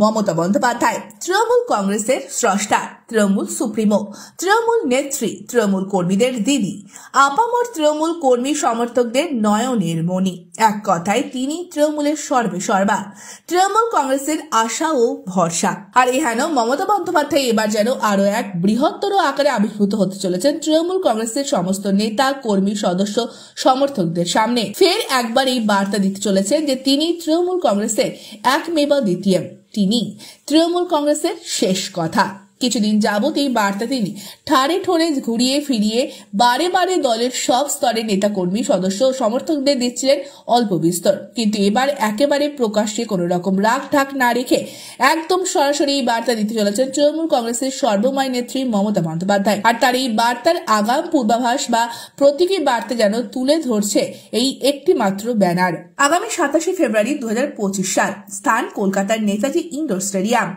মমতা বন্দ্যোপাধ্যায় তৃণমূল কংগ্রেসের স্রষ্টা, তৃণমূল সুপ্রিমো, তৃণমূল নেত্রী, তৃণমূল কর্মীদের দিদি, আপামর তৃণমূল কর্মী সমর্থকদের নয়নের মণি। এক কথায় তিনি তৃণমূলের সর্বেসর্বা, তৃণমূল কংগ্রেসের আশা ও ভরসা। আর এহেন মমতা বন্দ্যোপাধ্যায় এবার যেন আরো এক বৃহত্তর আকারে আবির্ভূত হতে চলেছেন তৃণমূল কংগ্রেসের সমস্ত নেতা, কর্মী, সদস্য, সমর্থকদের সামনে। ফের একবার এই বার্তা দিতে চলেছেন যে তিনি তৃণমূল কংগ্রেসের একমেবা দ্বিতীয়, তিনি তৃণমূল কংগ্রেসের শেষ কথা। কিছুদিন যাবত এই বার্তা তিনি ঠাড়ে ঠোড়ে ঘুরিয়ে ফিরিয়ে বারে বারে দলের সব স্তরের নেতা, কর্মী, সদস্য ও সমর্থকদের দিচ্ছিলেন অল্প বিস্তর, কিন্তু এবার একেবারে প্রকাশ্যে কোনো রকম রাগ ঢাক না রেখে একদম সরাসরি এই বার্তা দিতে চলেছেন তৃণমূল কংগ্রেসের সর্বময় নেত্রী মমতা বন্দ্যোপাধ্যায়। আর তার এই বার্তার আগাম পূর্বাভাস বা প্রতীকী বার্তা যেন তুলে ধরছে এই একটি মাত্র ব্যানার। আগামী 27 ফেব্রুয়ারি 2025 সাল, স্থান কলকাতার নেতাজি ইন্ডোর স্টেডিয়াম।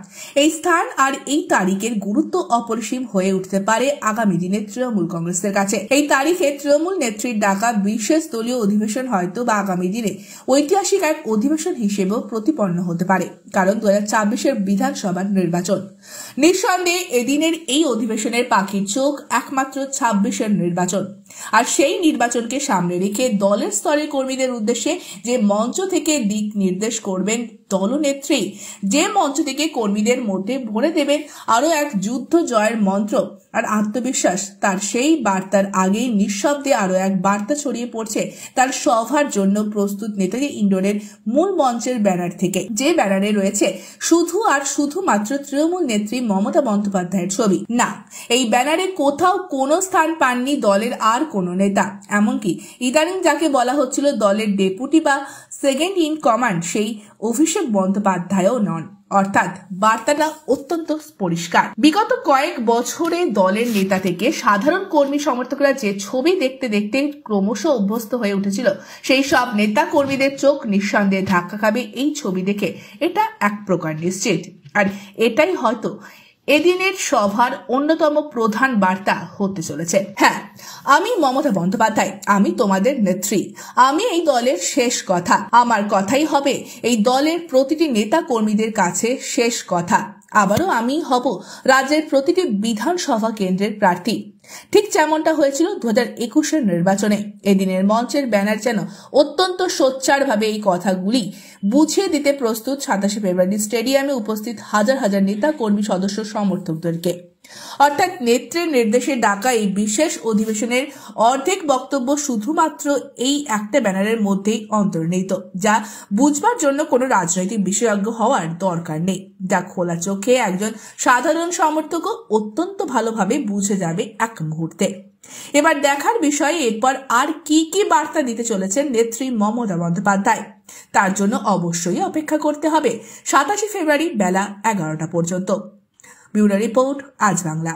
এই স্থান আর এই তারিখের গুরুত্ব অপরিসীম হয়ে উঠতে পারে আগামী দিনে তৃণমূল কংগ্রেসের কাছে। এই তারিখে তৃণমূল নেত্রীর ডাকা বিশেষ দলীয় অধিবেশন হয়তো বা আগামী দিনে ঐতিহাসিক এক অধিবেশন হিসেবেও প্রতিপন্ন হতে পারে, কারণ 2024 বিধানসভার নির্বাচন। নিঃসন্দেহে এদিনের এই অধিবেশনের পাখির চোখ একমাত্র 26 নির্বাচন। আর সেই নির্বাচনকে সামনে রেখে দলের স্তরে কর্মীদের উদ্দেশ্যে যে মঞ্চ থেকে দিক নির্দেশ করবেন দলনেত্রী, যে মঞ্চ থেকে কর্মীদের মধ্যে ভরে দেবেন আরো এক যুদ্ধ জয়ের মন্ত্র আর আত্মবিশ্বাস, তার সেই বার্তার আগেই নিঃশব্দে আরো এক বার্তা ছড়িয়ে পড়ছে তার সভার জন্য প্রস্তুত নেতাজি ইন্ডোরের মূল মঞ্চের ব্যানার থেকে, যে ব্যানারে রয়েছে শুধু আর শুধুমাত্র তৃণমূল নেত্রী মমতা বন্দ্যোপাধ্যায়ের ছবি। না, এই ব্যানারে কোথাও কোনো স্থান পাননি দলের আর কোনো নেতা, এমনকি ইদানিং যাকে বলা হচ্ছিল দলের ডেপুটি বা সেকেন্ড ইন কমান্ড, সেই অভিষেক বন্দ্যোপাধ্যায়ও নন। অর্থাৎ বার্তাটা অত্যন্ত পরিষ্কার। বিগত কয়েক বছরে দলের নেতা থেকে সাধারণ কর্মী সমর্থকরা যে ছবি দেখতে দেখতে ক্রমশ অভ্যস্ত হয়ে উঠেছিল, সেই সব নেতা কর্মীদের চোখ নিঃসন্দেহে ধাক্কা খাবে এই ছবি দেখে, এটা এক প্রকার নিশ্চিত। আর এটাই হয়তো এদিনের সভার অন্যতম প্রধান বার্তা হতে চলেছে। হ্যাঁ, আমি মমতা বন্দ্যোপাধ্যায়, আমি তোমাদের নেত্রী, আমি এই দলের শেষ কথা। আমার কথাই হবে এই দলের প্রতিটি নেতা কর্মীদের কাছে শেষ কথা। আবারও আমি হব রাজ্যের প্রতিটি বিধানসভা কেন্দ্রের প্রার্থী, ঠিক যেমনটা হয়েছিল 2021 নির্বাচনে। এদিনের মঞ্চের ব্যানার যেন অত্যন্ত সোচ্চারভাবে এই কথাগুলি বুঝিয়ে দিতে প্রস্তুত 27 ফেব্রুয়ারি স্টেডিয়ামে উপস্থিত হাজার হাজার নেতা, কর্মী, সদস্য, সমর্থকদেরকে। অর্থাৎ নেত্রীর নির্দেশে ডাকা এই বিশেষ অধিবেশনের অর্ধেক বক্তব্য শুধুমাত্র এই একটা ব্যানারের মধ্যেই অন্তর্নিহিত, যা বুঝবার জন্য কোনো রাজনৈতিক বিশেষজ্ঞ হওয়ার দরকার নেই, যা খোলা চোখে একজন সাধারণ সমর্থকও অত্যন্ত ভালোভাবে বুঝে যাবে এক মুহূর্তে। এবার দেখার বিষয়ে এরপর আর কি কি বার্তা দিতে চলেছেন নেত্রী মমতা বন্দ্যোপাধ্যায়, তার জন্য অবশ্যই অপেক্ষা করতে হবে 27 ফেব্রুয়ারি বেলা 11টা পর্যন্ত। ব্যুরো রিপোর্ট, আজ বাংলা।